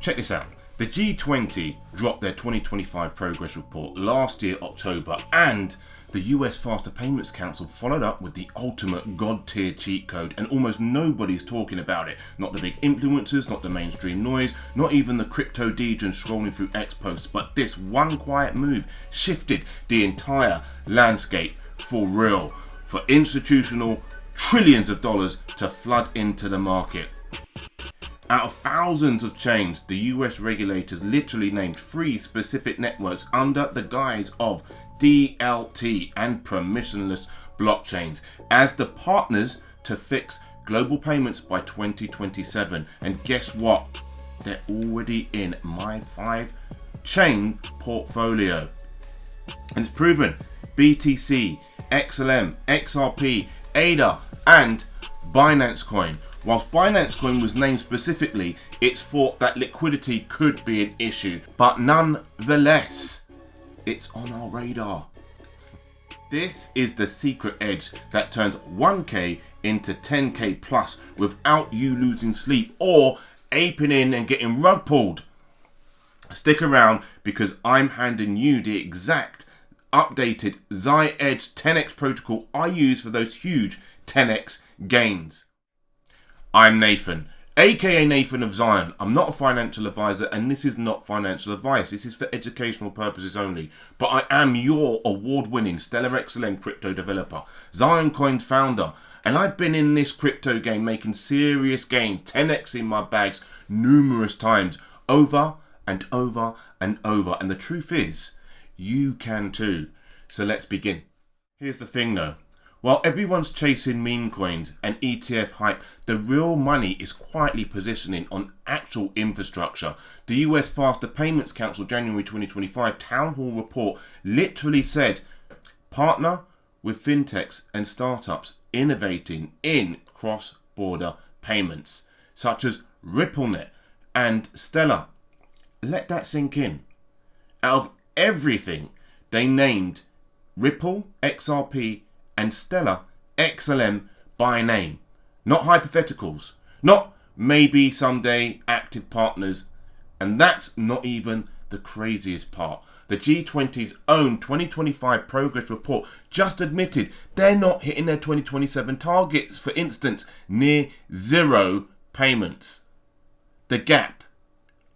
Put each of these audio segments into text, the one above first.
Check this out. The G20 dropped their 2025 progress report last year, October, and the US Faster Payments Council followed up with the ultimate god tier cheat code, and almost nobody's talking about it. Not the big influencers, not the mainstream noise, not even the crypto degens scrolling through X posts, but this one quiet move shifted the entire landscape for real, for institutional trillions of dollars to flood into the market. Out of thousands of chains, the US regulators literally named 3 specific networks under the guise of DLT and permissionless blockchains as the partners to fix global payments by 2027. And guess what? They're already in my 5-chain portfolio. And it's proven. BTC, XLM, XRP, ADA, and Binance Coin. Whilst Binance Coin was named specifically, it's thought that liquidity could be an issue, but nonetheless, it's on our radar. This is the secret edge that turns 1k into 10k plus without you losing sleep or aping in and getting rug pulled. Stick around because I'm handing you the exact updated Xi Edge 10x protocol I use for those huge 10x gains. I'm Nathan, aka Nathan of Zion. I'm not a financial advisor, and this is not financial advice. This is for educational purposes only. But I am your award-winning Stellar XLM crypto developer, Zioncoins founder, and I've been in this crypto game making serious gains, 10x in my bags numerous times, over and over and over. And the truth is, you can too. So let's begin. Here's the thing though. While everyone's chasing meme coins and ETF hype, the real money is quietly positioning on actual infrastructure. The US Faster Payments Council January 2025 Town Hall report literally said, partner with fintechs and startups innovating in cross-border payments, such as RippleNet and Stellar. Let that sink in. Out of everything, they named Ripple, XRP, and Stellar XLM by name. Not hypotheticals, not maybe someday active partners, and that's not even the craziest part. The G20's own 2025 progress report just admitted they're not hitting their 2027 targets, for instance, near zero payments. The gap,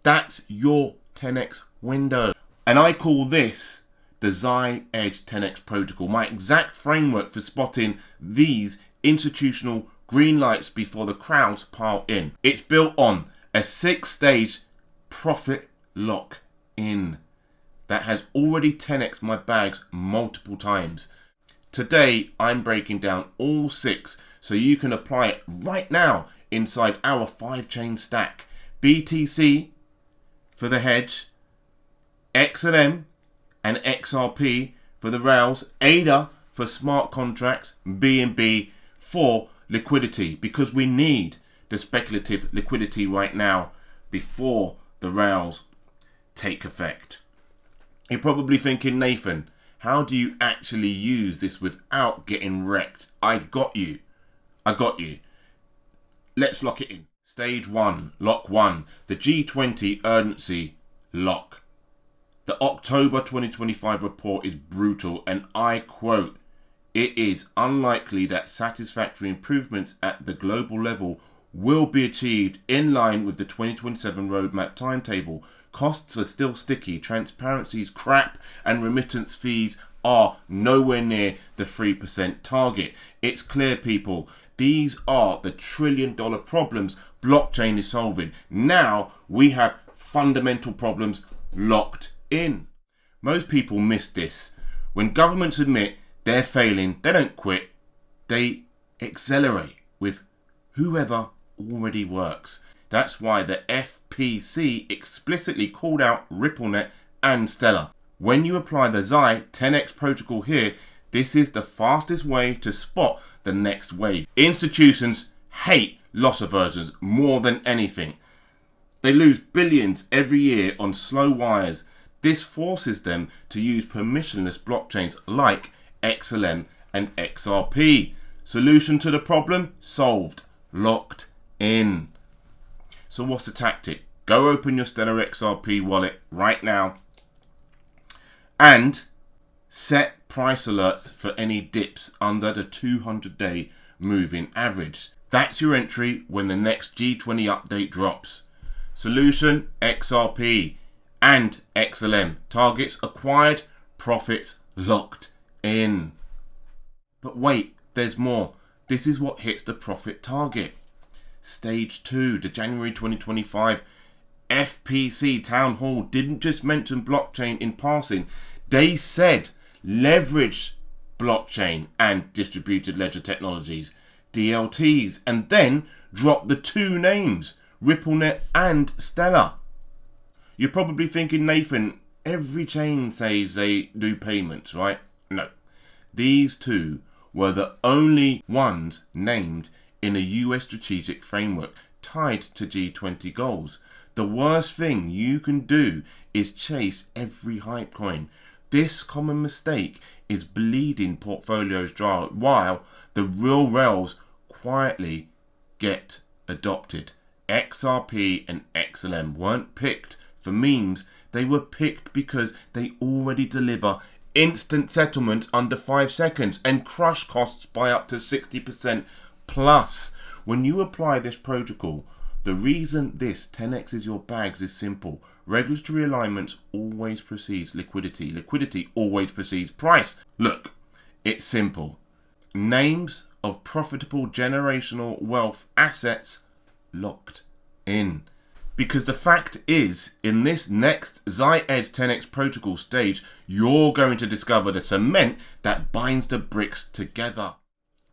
that's your 10x window. And I call this the Xi Edge 10x protocol, my exact framework for spotting these institutional green lights before the crowds pile in. It's built on a 6-stage profit lock-in that has already 10x my bags multiple times. Today, I'm breaking down all 6 so you can apply it right now inside our 5-chain stack. BTC for the hedge, XLM and XRP for the rails, ADA for smart contracts, BNB for liquidity, because we need the speculative liquidity right now before the rails take effect. You're probably thinking, Nathan, how do you actually use this without getting wrecked? I got you. Let's lock it in. Stage 1, lock 1, the G20 urgency lock. The October 2025 report is brutal, and I quote, "It is unlikely that satisfactory improvements at the global level will be achieved in line with the 2027 roadmap timetable. Costs are still sticky, transparency is crap, and remittance fees are nowhere near the 3% target." It's clear, people. These are the trillion-dollar problems blockchain is solving. Now we have fundamental problems locked in. Most people miss this. When governments admit they're failing, they don't quit. They accelerate with whoever already works. That's why the FPC explicitly called out RippleNet and Stellar. When you apply the Xi 10x protocol here, this is the fastest way to spot the next wave. Institutions hate loss aversions more than anything. They lose billions every year on slow wires. This forces them to use permissionless blockchains like XLM and XRP. Solution to the problem? Solved. Locked in. So what's the tactic? Go open your Stellar XRP wallet right now and set price alerts for any dips under the 200-day moving average. That's your entry when the next G20 update drops. Solution, XRP and XLM. Targets acquired, profits locked in. But wait, there's more. This is what hits the profit target. Stage 2, the January 2025 FPC Town Hall didn't just mention blockchain in passing. They said leverage blockchain and distributed ledger technologies, DLTs, and then dropped the two names, RippleNet and Stellar. You're probably thinking, Nathan, every chain says they do payments, right? No. These two were the only ones named in a US strategic framework tied to G20 goals. The worst thing you can do is chase every hype coin. This common mistake is bleeding portfolios dry while the real rails quietly get adopted. XRP and XLM weren't picked for memes. They were picked because they already deliver instant settlement under 5 seconds and crush costs by up to 60% plus. When you apply this protocol, the reason this 10x's your bags is simple. Regulatory alignments always precedes liquidity. Liquidity always precedes price. Look, it's simple. Names of profitable generational wealth assets locked in. Because the fact is, in this next Zai-Edge 10x protocol stage, you're going to discover the cement that binds the bricks together.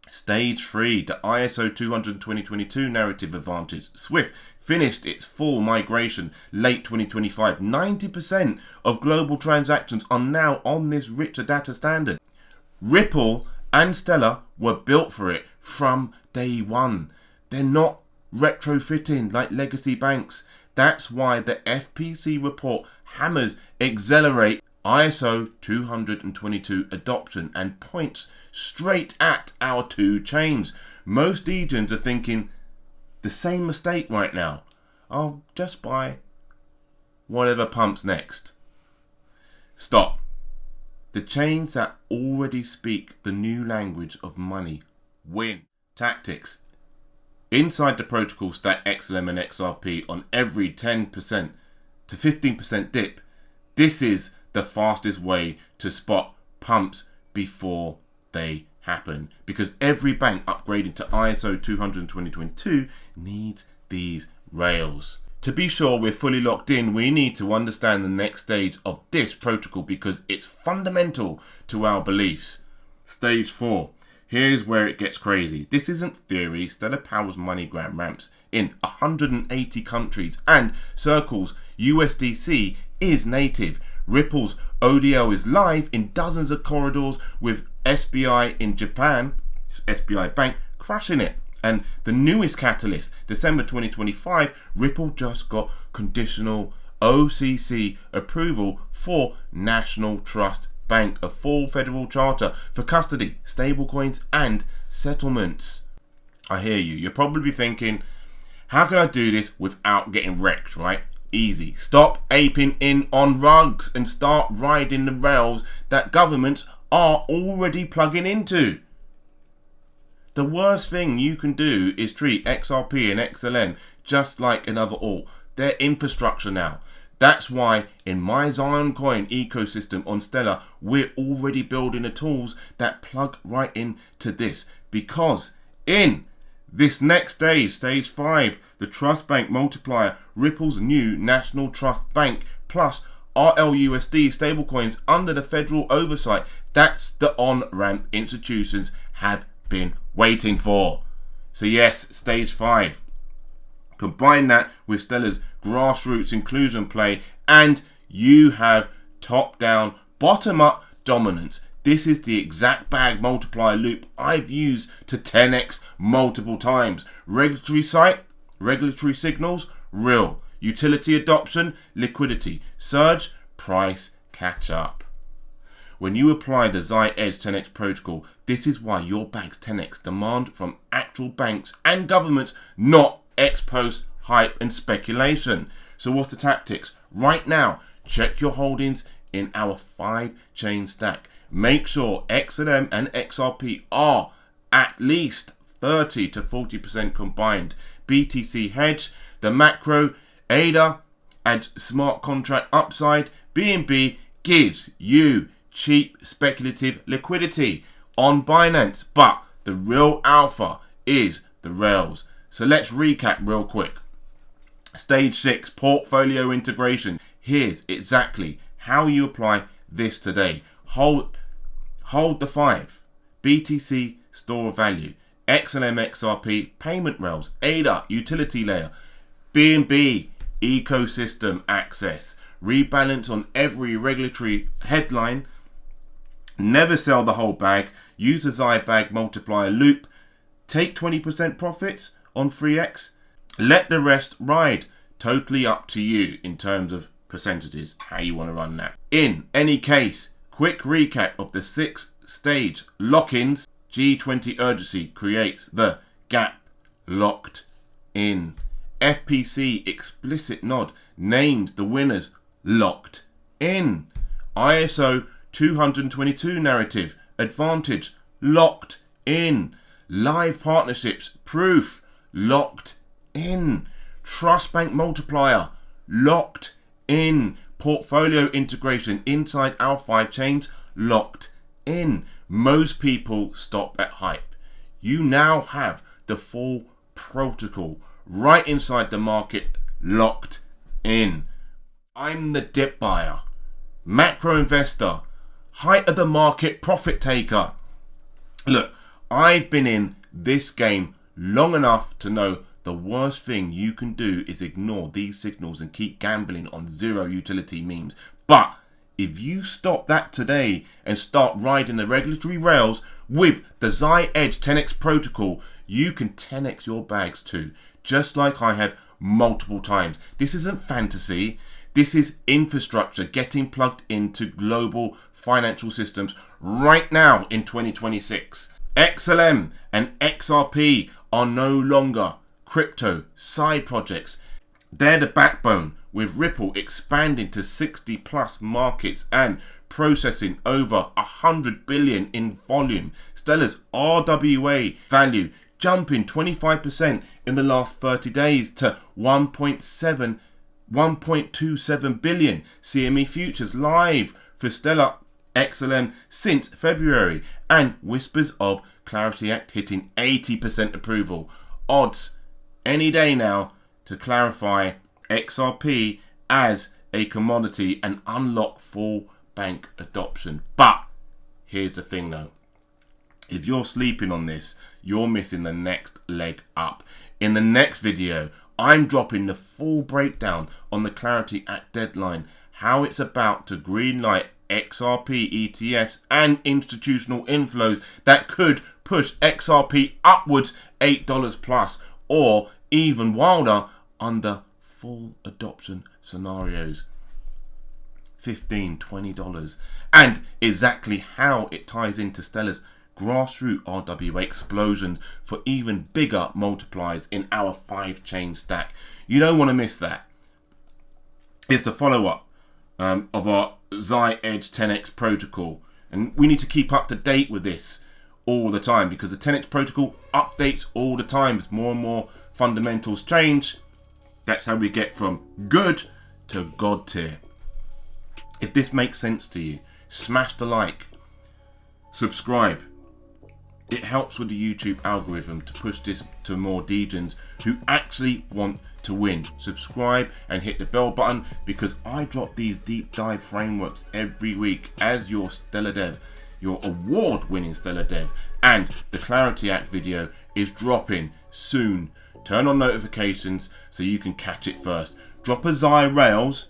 Stage 3, the ISO 200-2022 narrative advantage. Swift finished its full migration late 2025. 90% of global transactions are now on this richer data standard. Ripple and Stellar were built for it from day one. They're not retrofitting like legacy banks. That's why the FPC report hammers accelerate ISO 222 adoption and points straight at our two chains. Most degens are thinking the same mistake right now. I'll just buy whatever pumps next. Stop. The chains that already speak the new language of money win. Tactics. Inside the protocol stack XLM and XRP on every 10% to 15% dip. This is the fastest way to spot pumps before they happen, because every bank upgrading to ISO 200-2022 needs these rails. To be sure we're fully locked in, we need to understand the next stage of this protocol because it's fundamental to our beliefs. Stage 4. Here's where it gets crazy. This isn't theory. Stellar powers MoneyGram ramps in 180 countries and circles. USDC is native. Ripple's ODL is live in dozens of corridors with SBI in Japan, SBI Bank, crushing it. And the newest catalyst, December 2025, Ripple just got conditional OCC approval for National Trust Bank, a full federal charter for custody, stablecoins and settlements. I hear you. You're probably thinking, how can I do this without getting wrecked, right? Easy. Stop aping in on rugs and start riding the rails that governments are already plugging into. The worst thing you can do is treat XRP and XLM just like another alt. They're infrastructure now. That's why in my Zioncoin ecosystem on Stellar, we're already building the tools that plug right into this. Because in this next stage, stage 5, the Trust Bank Multiplier, Ripple's new National Trust Bank, plus RLUSD stablecoins under the federal oversight, that's the on-ramp institutions have been waiting for. So yes, stage 5. Combine that with Stellar's grassroots inclusion play and you have top-down, bottom-up dominance. This is the exact bag multiplier loop I've used to 10x multiple times. Regulatory signals, real. Utility adoption, liquidity. Surge, price, catch up. When you apply the Zai-Edge 10x protocol, this is why your bank's 10x demand from actual banks and governments, not ex-post hype and speculation. So what's the tactics? Right now, check your holdings in our 5-chain stack. Make sure XLM and XRP are at least 30 to 40% combined. BTC hedge, the macro, ADA, and smart contract upside. BNB gives you cheap speculative liquidity on Binance, but the real alpha is the rails. So let's recap real quick. Stage 6, portfolio integration. Here's exactly how you apply this today. Hold the 5. BTC store of value. XLM XRP payment rails. ADA utility layer. BNB ecosystem access. Rebalance on every regulatory headline. Never sell the whole bag. Use the Zibag multiplier loop. Take 20% profits on 3x. Let the rest ride. Totally up to you in terms of percentages, how you want to run that. In any case, quick recap of the 6-stage lock-ins. G20 urgency creates the gap locked in. FPC explicit nod names the winners locked in. ISO 222 narrative advantage locked in. Live partnerships proof locked in. Trust bank multiplier locked in. Portfolio integration inside our 5 chains locked in. Most people stop at hype. You now have the full protocol right inside the market locked in. I'm the dip buyer, macro investor, height of the market profit taker. Look, I've been in this game long enough to know the worst thing you can do is ignore these signals and keep gambling on zero utility memes. But if you stop that today and start riding the regulatory rails with the Xi Edge 10x protocol, you can 10x your bags too, just like I have multiple times. This isn't fantasy. This is infrastructure getting plugged into global financial systems right now in 2026. XLM and XRP are no longer crypto side projects. They're the backbone, with Ripple expanding to 60 plus markets and processing over 100 billion in volume. Stellar's RWA value jumping 25% in the last 30 days to 1.27 billion. CME futures live for Stellar XLM since February, and whispers of Clarity Act hitting 80% approval. Odds any day now to clarify XRP as a commodity and unlock full bank adoption. But here's the thing though. If you're sleeping on this, you're missing the next leg up. In the next video, I'm dropping the full breakdown on the Clarity Act deadline, how it's about to greenlight XRP ETFs and institutional inflows that could push XRP upwards $8 plus, or even wilder under full adoption scenarios, $15, $20, and exactly how it ties into Stellar's grassroots RWA explosion for even bigger multipliers in our 5-chain stack. You don't want to miss that. It's the follow-up of our Xi Edge 10x protocol, and we need to keep up to date with this all the time because the 10x protocol updates all the time as more and more fundamentals change. That's how we get from good to God tier. If this makes sense to you, smash the like, subscribe. It helps with the YouTube algorithm to push this to more degens who actually want to win. Subscribe and hit the bell button because I drop these deep dive frameworks every week as your Stellar Dev, your award-winning Stellar Dev, and the Clarity Act video is dropping soon. Turn on notifications so you can catch it first. Drop a Xi Rails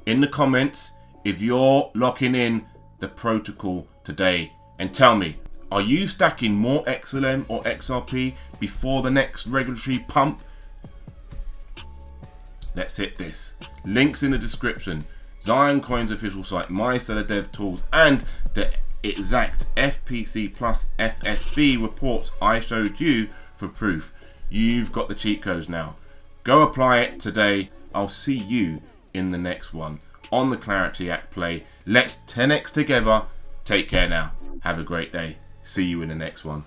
in the comments if you're locking in the protocol today, and tell me, are you stacking more XLM or XRP before the next regulatory pump? Let's hit this. Links in the description. Zioncoins official site, my Stellar Dev tools, and the exact FPC plus FSB reports I showed you for proof. You've got the cheat codes now. Go apply it today. I'll see you in the next one on the Clarity Act Play. Let's 10x together. Take care now. Have a great day. See you in the next one.